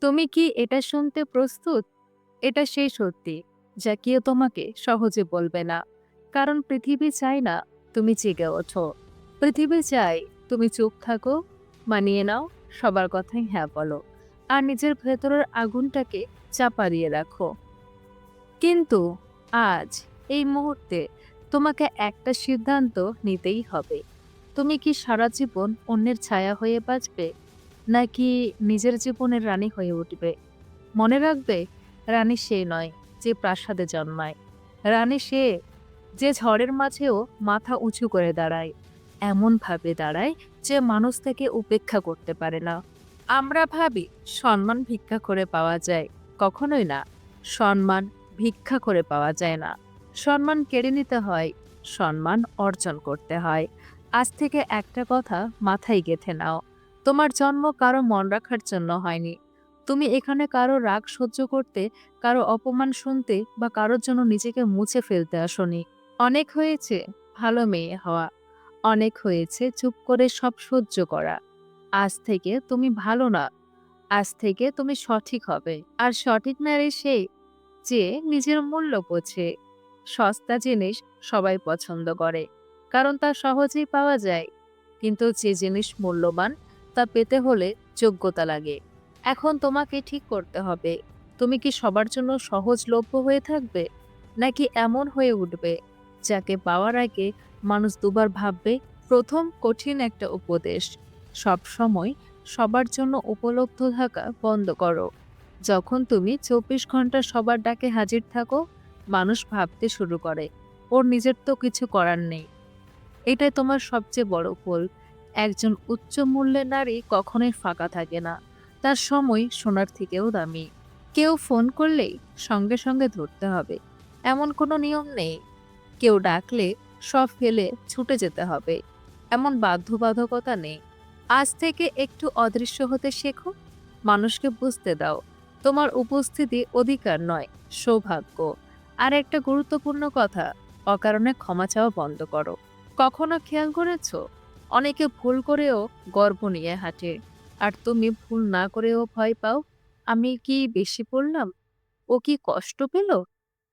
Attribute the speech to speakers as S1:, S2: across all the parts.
S1: তুমি কি এটা শুনতে প্রস্তুত? এটা সেই সত্যি, যা কেউ তোমাকে সহজে বলবে না। কারণ পৃথিবী চায় না তুমি জেগে ওঠো। পৃথিবী চায় তুমি চুপ থাকো, মানিয়ে নাও, সবার কথাই হ্যাঁ বলো। আর নিজের ভেতরের আগুনটাকে চাপা দিয়ে রাখো। কিন্তু আজ, এই মুহূর্তে তোমাকে একটা সিদ্ধান্ত নিতেই হবে। তুমি কি সারা জীবন অন্যের ছায়া হয়ে বাঁচবে? নাকি নিজের জীবনের রানী হয়ে উঠবে? মনে রাখবে, রানী সে নয় যে প্রাসাদে জন্মায়। রানী সে যে ঝড়ের মাঝেও মাথা উঁচু করে দাঁড়ায়, এমন ভাবে দাঁড়ায় যে মানুষ তাকে উপেক্ষা করতে পারে না। আমরা ভাবি সম্মান ভিক্ষা করে পাওয়া যায়। কখনোই না। সম্মান ভিক্ষা করে পাওয়া যায় না। সম্মান কেড়ে নিতে হয়, সম্মান অর্জন করতে হয়। আজ থেকে একটা কথা মাথায় গেঁথে নাও, তোমার জন্ম কারো মন রাখার জন্য হয়নি। তুমি এখানে কারো রাগ সহ্য করতে, কারো অপমান শুনতে বা কারোর জন্য নিজেকে মুছে ফেলতে আসনি। অনেক হয়েছে ভালো মেয়ে হওয়া, অনেক হয়েছে চুপ করে সব সহ্য করা। আজ থেকে তুমি ভালো না, আজ থেকে তুমি সঠিক হবে। আর সঠিক নারী সেই যে নিজের মূল্য বোঝে। সস্তা জিনিস সবাই পছন্দ করে, কারণ তা সহজেই পাওয়া যায়। কিন্তু যে জিনিস মূল্যবান, তা পেতে হলে যোগ্যতা লাগে। এখন তোমাকে ঠিক করতে হবে, তুমি কি সবার জন্য সহজলভ্য হয়ে থাকবে, নাকি এমন হয়ে উঠবে যাকে পাওয়ার আগে মানুষ দুবার ভাববে। প্রথম কঠিন একটা উপদেশ: সব সময় সবার জন্য উপলব্ধ থাকা বন্ধ করো। যখন তুমি ২৪ ঘন্টা সবার ডাকে হাজির থাকো, মানুষ ভাবতে শুরু করে ওর নিজের তো কিছু করার নেই। এটাই তোমার সবচেয়ে বড় ভুল। একজন উচ্চ মূল্যের নারী কখনোই ফাঁকা থাকে না। তার সময় সোনার থেকেও দামি। কেউ ফোন করলেই সঙ্গে সঙ্গে ধরতে হবে, এমন কোনো নিয়ম নেই। কেউ ডাকলে সব ফেলে ছুটে যেতে হবে, এমন বাধ্যবাধকতা নেই। আজ থেকে একটু অদৃশ্য হতে শেখো। মানুষকে বুঝতে দাও তোমার উপস্থিতি অধিকার নয়, সৌভাগ্য। আর একটা গুরুত্বপূর্ণ কথা, অকারণে ক্ষমা চাওয়া বন্ধ করো। কখনো খেয়াল করেছো, অনেকে ভুল করেও গর্ব নিয়ে হাঁটে, আর তুমি ভুল না করেও ভয় পাও। আমি কি বেশি বললাম? ও কি কষ্ট পেল?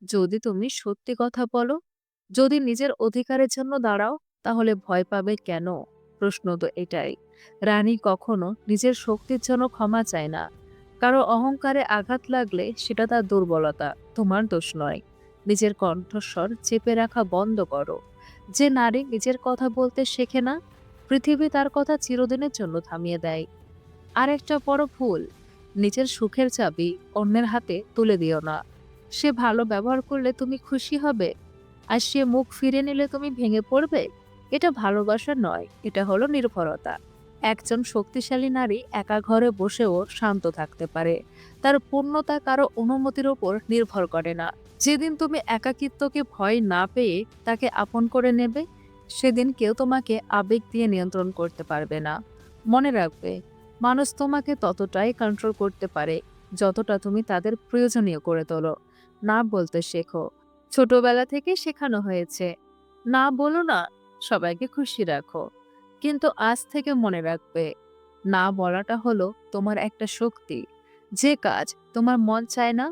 S1: যদি তুমি সত্যি কথা বলো, যদি নিজের অধিকারের জন্য দাঁড়াও, তাহলে ভয় পাবে কেন? প্রশ্ন তো এটাই। রানী কখনো নিজের শক্তির জন্য ক্ষমা চায় না। কারো অহংকারে আঘাত লাগলে সেটা তার দুর্বলতা, তোমার দোষ নয়। নিজের কণ্ঠস্বর চেপে রাখা বন্ধ করো। যে নারী নিজের কথা বলতে শেখে না, পৃথিবী তার কথা চিরদিনের জন্য থামিয়ে দেয়। আর একটা বড় ভুল, নিজের সুখের চাবি অন্যের হাতে তুলে দিও না। সে ভালো ব্যবহার করলে তুমি খুশি হবে, আর সে মুখ ফিরে নিলে তুমি ভেঙে পড়বে। এটা ভালোবাসা নয়, এটা হলো নির্ভরতা। একজন শক্তিশালী নারী একা ঘরে বসেও শান্ত থাকতে পারে। তার পূর্ণতা কারো অনুমতির উপর নির্ভর করে না। যেদিন তুমি একাকিত্বকে ভয় না পেয়ে তাকে আপন করে নেবে, সেদিন কেউ তোমাকে আবেগ দিয়ে নিয়ন্ত্রণ করতে পারবে না। মনে রাখবে, মানুষ তোমাকে ততটাই কন্ট্রোল করতে পারে যতটা তুমি তাদের প্রয়োজনীয় করে তোলো। না বলতে শেখো। ছোটবেলা থেকে শেখানো হয়েছে, না বলো না, সবাইকে খুশি রাখো। কিন্তু আজ থেকে মনে রাখবে, না বলাটা হলো তোমার একটা শক্তি। যে কাজ তোমার মন চায় না,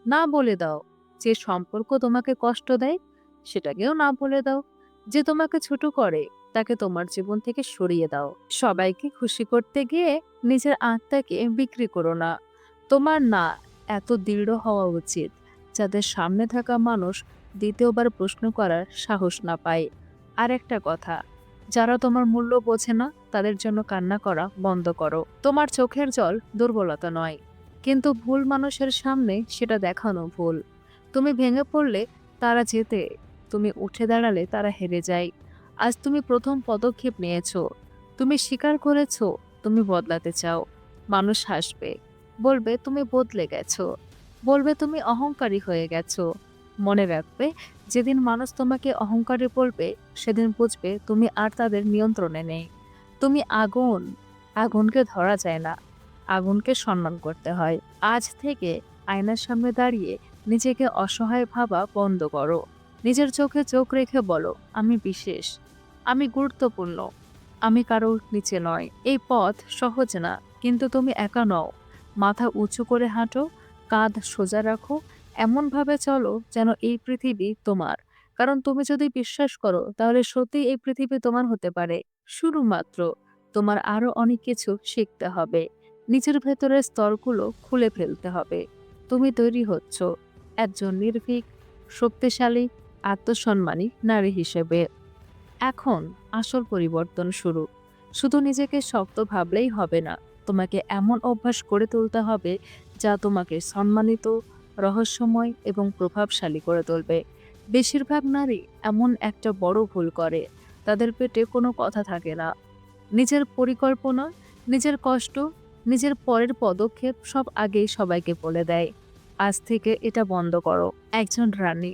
S1: না বলে দাও। যে সম্পর্ক তোমাকে কষ্ট দেয়, সেটাকেও না বলে দাও। যে তোমাকে ছোট করে, তাকে তোমার জীবন থেকে সরিয়ে দাও। সবাইকে খুশি করতে গিয়ে নিজের আত্মাকে বিক্রি করো না। তোমার না এত দৃঢ় হওয়া উচিত, যাদের সামনে থাকা মানুষ দ্বিতীয়বার প্রশ্ন করার সাহস না পায়। আর একটা কথা, যারা তোমার মূল্য বোঝে না, তাদের জন্য কান্না করা বন্ধ করো। তোমার চোখের জল দুর্বলতা নয়, কিন্তু ভুল মানুষের সামনে সেটা দেখানো ভুল। তুমি ভেঙে পড়লে তারা জেতে, তুমি উঠে দাঁড়ালে তারা হেরে যায়। আজ তুমি প্রথম পদক্ষেপ নিয়েছো, তুমি স্বীকার করেছো তুমি বদলাতে চাও। মানুষ হাসবে, বলবে তুমি বদলে গেছো, বলবে তুমি অহংকারী হয়ে গেছো। মনে রাখবে, যেদিন মানুষ তোমাকে অহংকারী বলবে, সেদিন বুঝবে তুমি আর তাদের নিয়ন্ত্রণে নেই। তুমি আগুন, আগুনকে ধরা যায় না, আগুনকে সম্মান করতে হয়। আজ থেকে আয়নার সামনে দাঁড়িয়ে নিজেকে অসহায় ভাবা বন্ধ করো। নিজের চোখে চোখ রেখে বলো, আমি বিশেষ, আমি গুরুত্বপূর্ণ, আমি কারোর নিচে নয়। এই পথ সহজ না, কিন্তু তুমি একা নও। মাথা উঁচু করে হাঁটো, কাঁধ সোজা রাখো, এমনভাবে চলো যেন এই পৃথিবী তোমার। কারণ তুমি যদি বিশ্বাস করো তাহলে সত্যিই এই পৃথিবী তোমার হতে পারে। শুরু মাত্র। তোমার আরো অনেক কিছু শিখতে হবে। নিজের ভেতরের স্তরগুলো খুলে ফেলতে হবে। তুমি তৈরি হচ্ছ একজন নির্ভীক, শক্তিশালী, আত্মসম্মানী নারী হিসেবে। এখন আসল পরিবর্তন শুরু। শুধু নিজেকে শক্ত ভাবলেই হবে না। তোমাকে এমন অভ্যাস গড়ে তুলতে হবে যা তোমাকে সম্মানিত, রহস্যময় এবং প্রভাবশালী করে তুলবে। বেশিরভাগ নারী এমন একটা বড় ভুল করে। তাদের পেটে কোনো কথা থাকে না। নিজের পরিকল্পনা, নিজের কষ্ট, নিজের পরের পদক্ষেপ সব আগেই সবাইকে বলে দেয়। আজ থেকে এটা বন্ধ করো। একজন রানী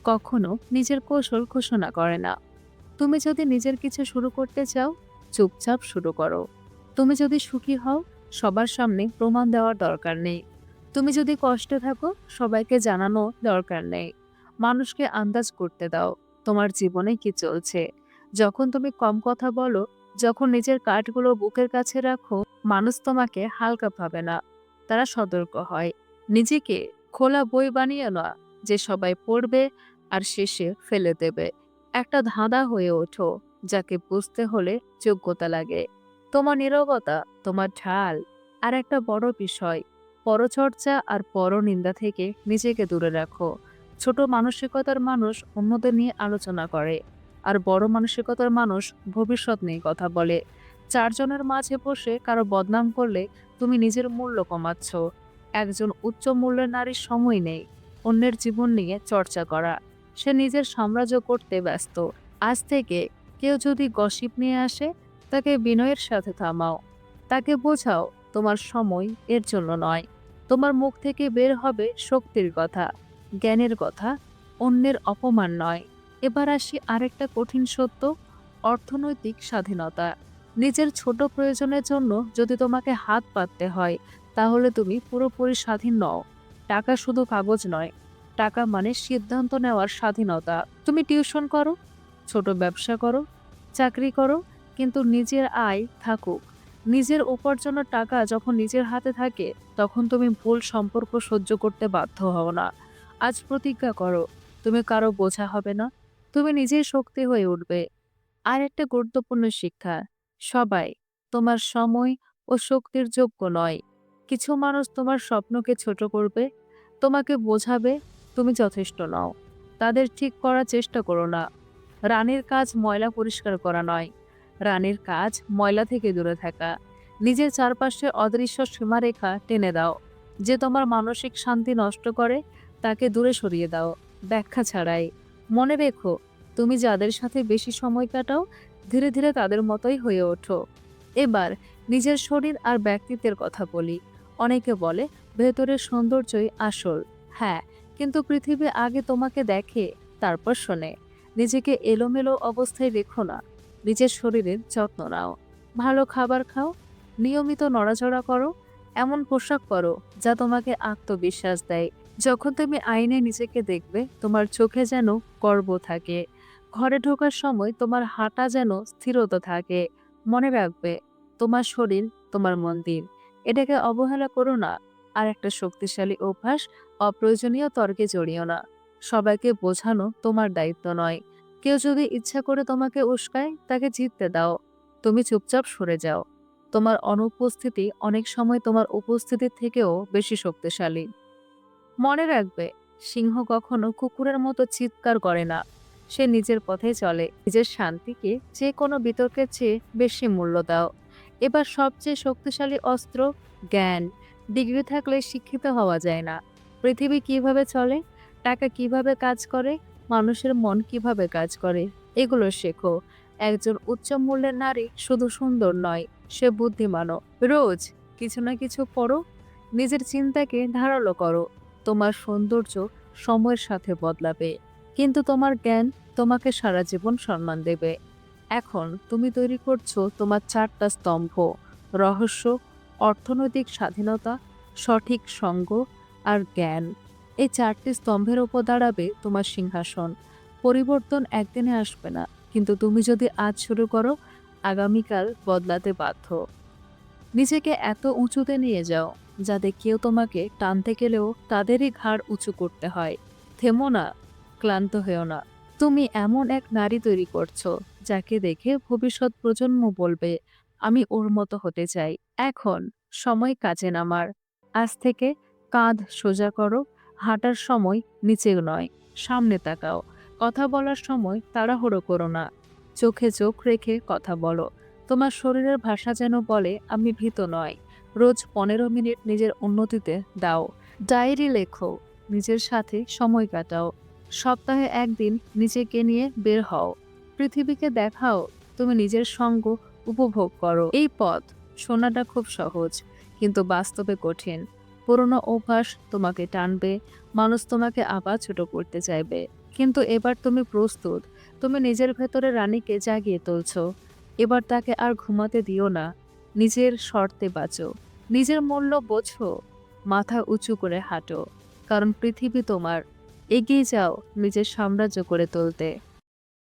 S1: কখনো নিজের কৌশল ঘোষণা করে না। তুমি যদি নিজের কিছু শুরু করতে চাও, চুপচাপ শুরু করো। তুমি যদি সুখী হও, সবার সামনে প্রমাণ দেওয়ার দরকার নেই। তুমি যদি কষ্টে থাকো, সবাইকে জানানো দরকার নেই। মানুষকে আন্দাজ করতে দাও তোমার জীবনে কি চলছে। যখন তুমি কম কথা বলো, যখন নিজের কাঠগুলো বুকের কাছে রাখো, মানুষ তোমাকে হালকা ভাবে না, তারা সতর্ক হয়। নিজেকে খোলা বই বানিয়ে না যে সবাই পড়বে আর শেষে ফেলে দেবে। একটা ধাঁধা হয়ে ওঠো যাকে বুঝতে হলে যোগ্যতা লাগে। তোমার নীরবতা তোমার ঢাল। আর একটা বড় বিষয়, পরচর্চা আর পরনিন্দা থেকে নিজেকে দূরে রাখো। ছোট মানসিকতার মানুষ অন্যদের নিয়ে আলোচনা করে, আর বড় মানসিকতার মানুষ ভবিষ্যৎ নিয়ে কথা বলে। চারজনের মাঝে বসে কারো বদনাম করলে তুমি নিজের মূল্য কমাচ্ছ। একজন উচ্চ মূল্যের নারীর সময় নেই অন্যের জীবন নিয়ে চর্চা করা। সে নিজের সাম্রাজ্য করতে ব্যস্ত। আজ থেকে কেউ যদি গসিপ নিয়ে আসে, তাকে বিনয়ের সাথে থামাও। তাকে বোঝাও তোমার সময় এর জন্য নয়। তোমার মুখ থেকে বের হবে শক্তির কথা, জ্ঞানের কথা, অন্যের অপমান নয়। এবার আসি আরেকটা কঠিন সত্য, অর্থনৈতিক স্বাধীনতা। নিজের ছোট প্রয়োজনের জন্য যদি তোমাকে হাত পাততে হয়, তাহলে তুমি পুরোপুরি স্বাধীন নও। টাকা শুধু কাগজ নয়, টাকা মানে সিদ্ধান্ত নেওয়ার স্বাধীনতা। তুমি টিউশন করো, ছোট ব্যবসা করো, চাকরি করো, কিন্তু নিজের আয় থাকুক। নিজের উপার্জনের টাকা যখন নিজের হাতে থাকে, তখন তুমি ভুল সম্পর্ক সহ্য করতে বাধ্য হও না। আজ প্রতিজ্ঞা করো, তুমি কারো বোঝা হবে না, তুমি নিজেই শক্তি হয়ে উঠবে। আর একটা গুরুত্বপূর্ণ শিক্ষা, সবাই তোমার সময় ও শক্তির যোগ্য নয়। কিছু মানুষ তোমার স্বপ্নকে ছোট করবে, তোমাকে বোঝাবে তুমি যথেষ্ট নও। তাদের ঠিক করার চেষ্টা করো না। রানীর কাজ ময়লা পরিষ্কার করা নয়, রানীর কাজ ময়লা থেকে দূরে থাকা। নিজের চারপাশে অদৃশ্য সীমারেখা টেনে দাও। যে তোমার মানসিক শান্তি নষ্ট করে, তাকে দূরে সরিয়ে দাও, ব্যাখ্যা ছাড়াই। মনে রেখো, তুমি যাদের সাথে বেশি সময় কাটাও, ধীরে ধীরে তাদের মতোই হয়ে ওঠো। এবার নিজের শরীর আর ব্যক্তিত্বের কথা বলি। অনেকে বলে ভেতরের সৌন্দর্যই আসল। হ্যাঁ, কিন্তু পৃথিবী আগে তোমাকে দেখে, তারপর শোনে। নিজেকে এলোমেলো অবস্থায় রেখো না। নিজের শরীরের যত্ন নাও, ভালো খাবার খাও, নিয়মিত নড়াচড়া করো, এমন পোশাক পরো যা তোমাকে আত্মবিশ্বাস দেয়। যখন তুমি আয়নায় নিজেকে দেখবে, তোমার চোখে যেন গর্ব থাকে। ঘরে ঢোকার সময় তোমার হাঁটা যেন স্থিরতা থাকে। মনে রাখবে, তোমার শরীর তোমার মন্দির, এটাকে অবহেলা করো না। আর একটা শক্তিশালী অভ্যাস, অপ্রয়োজনীয় তর্কে জড়িও না। সবাইকে বোঝানো তোমার দায়িত্ব নয়। কেউ যদি ইচ্ছা করে তোমাকে উস্কায়, তাকে জিততে দাও। তুমি চুপচাপ সরে যাও। তোমার অনুপস্থিতি অনেক সময় তোমার উপস্থিতির থেকেও বেশি শক্তিশালী। মনে রাখবে, সিংহ কখনো কুকুরের মতো চিৎকার করে না। সে নিজের পথে চলে। নিজের শান্তিকে যে কোনো বিতর্কের চেয়ে বেশি মূল্য দাও। এবার সবচেয়ে শক্তিশালী অস্ত্র, জ্ঞান। ডিগ্রি থাকলে শিক্ষিত হওয়া যায় না। পৃথিবী কিভাবে চলে, টাকা কিভাবে কাজ করে, মানুষের মন কিভাবে কাজ করে, এগুলো শেখো। একজন উচ্চ মূল্যের নারী শুধু সুন্দর নয়, সে বুদ্ধিমানও। রোজ কিছু না কিছু পড়ো, নিজের চিন্তাকে ধারালো করো। তোমার সৌন্দর্য সময়ের সাথে বদলাবে, কিন্তু তোমার জ্ঞান তোমাকে সারা জীবন সম্মান দেবে। এখন তুমি তৈরি করছো তোমার 4টা স্তম্ভ, রহস্য, অর্থনৈতিক স্বাধীনতা, সঠিক সঙ্গ আর জ্ঞান। এই 4টি স্তম্ভের ওপর দাঁড়াবে তোমার সিংহাসন। পরিবর্তন একদিনে আসবে না, কিন্তু তুমি যদি আজ শুরু করো, আগামীকাল বদলাতে বাধ্য। নিজেকে এত উঁচুতে নিয়ে যাও যাতে কেউ তোমাকে টানতে গেলেও তাদেরই ঘাড় উঁচু করতে হয়। থেমো না, ক্লান্ত হয়েও না। তুমি এমন এক নারী তৈরি করছো যাকে দেখে ভবিষ্যৎ প্রজন্ম বলবে, আমি ওর মতো হতে চাই। এখন সময় কাজে নামার। আজ থেকে কাঁধ সোজা করো, হাঁটার সময় নিচে নয়, সামনে তাকাও। কথা বলার সময় তাড়াহুড়ো করো না, চোখে চোখ রেখে কথা বলো। তোমার শরীরের ভাষা যেন বলে, আমি ভীত নয়। রোজ 15 মিনিট নিজের উন্নতিতে দাও। ডায়েরি লেখো, নিজের সাথে সময় কাটাও। সপ্তাহে একদিন নিজেকে নিয়ে বের হও। পৃথিবীকে দেখাও তুমি নিজের সঙ্গ উপভোগ করো। এই পথ শোনাটা খুব সহজ, কিন্তু বাস্তবে কঠিন। পুরনো অভ্যাস তোমাকে টানবে, মানুষ তোমাকে আবার ছোট করতে চাইবে। কিন্তু এবার তুমি প্রস্তুত। তুমি নিজের ভেতরে রানীকে জাগিয়ে তুলছো। এবার তাকে আর ঘুমাতে দিও না। নিজের শর্তে বাঁচো, নিজের মূল্য বোঝো, মাথা উঁচু করে হাঁটো। কারণ পৃথিবী তোমার। এগিয়ে যাও নিজের সাম্রাজ্য করে তুলতে।